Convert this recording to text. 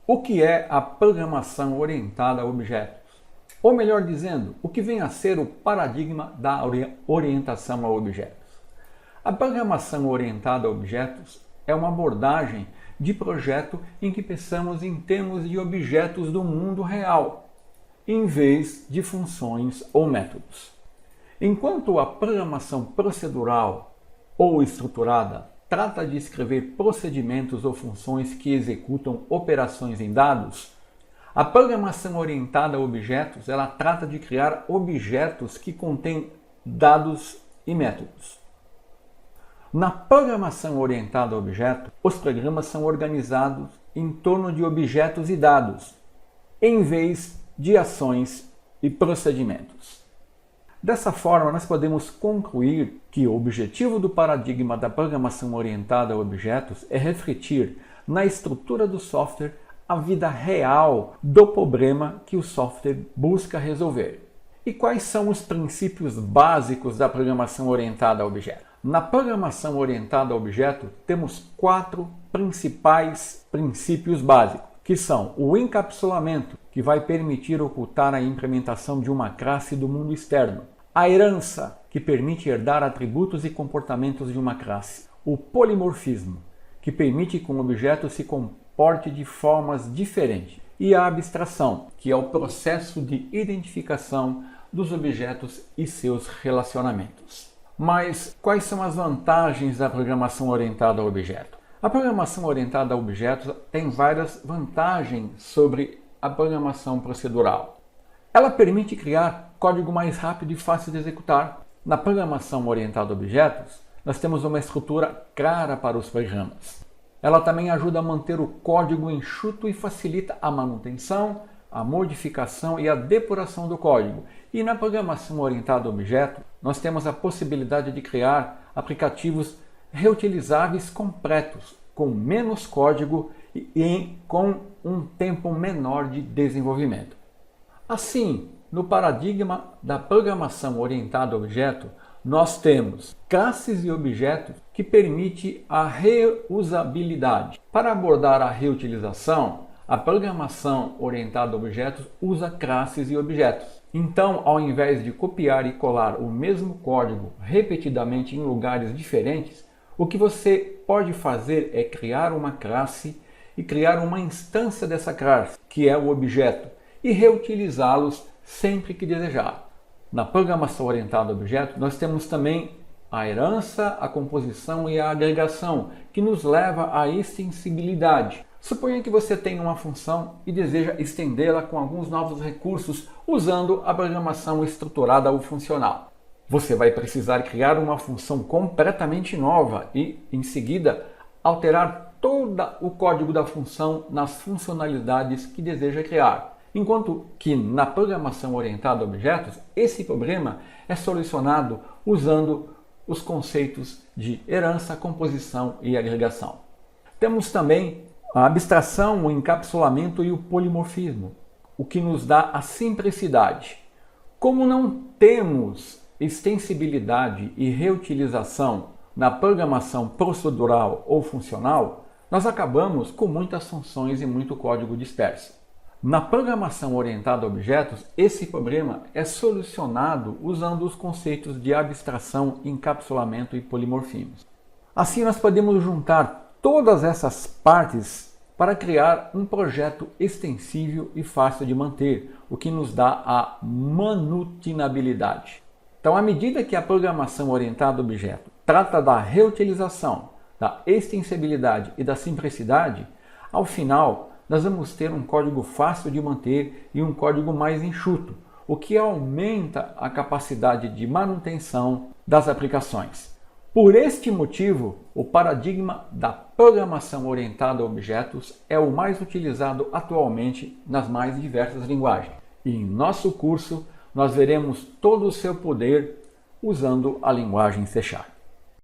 O que é a programação orientada a objetos? Ou melhor dizendo, o que vem a ser o paradigma da orientação a objetos? A programação orientada a objetos é uma abordagem de projeto em que pensamos em termos de objetos do mundo real, em vez de funções ou métodos. Enquanto a programação procedural ou estruturada trata de escrever procedimentos ou funções que executam operações em dados, a programação orientada a objetos ela trata de criar objetos que contêm dados e métodos. Na programação orientada a objeto, os programas são organizados em torno de objetos e dados, em vez de ações e procedimentos. Dessa forma, nós podemos concluir que o objetivo do paradigma da programação orientada a objetos é refletir na estrutura do software a vida real do problema que o software busca resolver. E quais são os princípios básicos da programação orientada a objeto? Na programação orientada a objeto, temos 4 principais princípios básicos, que são o encapsulamento, que vai permitir ocultar a implementação de uma classe do mundo externo, a herança, que permite herdar atributos e comportamentos de uma classe, o polimorfismo, que permite que um objeto se comporte de formas diferentes, e a abstração, que é o processo de identificação dos objetos e seus relacionamentos. Mas quais são as vantagens da programação orientada a objeto? A programação orientada a objetos tem várias vantagens sobre a programação procedural. Ela permite criar código mais rápido e fácil de executar. Na programação orientada a objetos, nós temos uma estrutura clara para os programas. Ela também ajuda a manter o código enxuto e facilita a manutenção, a modificação e a depuração do código. E na programação orientada a objeto, nós temos a possibilidade de criar aplicativos reutilizáveis completos, com menos código e com um tempo menor de desenvolvimento. Assim, no paradigma da programação orientada a objeto, nós temos classes e objetos que permitem a reusabilidade. Para abordar a reutilização, a programação orientada a objetos usa classes e objetos. Então, ao invés de copiar e colar o mesmo código repetidamente em lugares diferentes, o que você pode fazer é criar uma classe e criar uma instância dessa classe, que é o objeto, e reutilizá-los sempre que desejar. Na programação orientada a objetos, nós temos também a herança, a composição e a agregação, que nos leva à extensibilidade. Suponha que você tenha uma função e deseja estendê-la com alguns novos recursos usando a programação estruturada ou funcional. Você vai precisar criar uma função completamente nova e, em seguida, alterar todo o código da função nas funcionalidades que deseja criar. Enquanto que na programação orientada a objetos, esse problema é solucionado usando os conceitos de herança, composição e agregação. Temos também a abstração, o encapsulamento e o polimorfismo, o que nos dá a simplicidade. Como não temos extensibilidade e reutilização na programação procedural ou funcional, nós acabamos com muitas funções e muito código disperso. Na programação orientada a objetos, esse problema é solucionado usando os conceitos de abstração, encapsulamento e polimorfismo. Assim, nós podemos juntar todas essas partes para criar um projeto extensível e fácil de manter, o que nos dá a manutenabilidade. Então, à medida que a programação orientada a objeto trata da reutilização, da extensibilidade e da simplicidade, ao final, nós vamos ter um código fácil de manter e um código mais enxuto, o que aumenta a capacidade de manutenção das aplicações. Por este motivo, o paradigma da programação orientada a objetos é o mais utilizado atualmente nas mais diversas linguagens. E em nosso curso, nós veremos todo o seu poder usando a linguagem C#.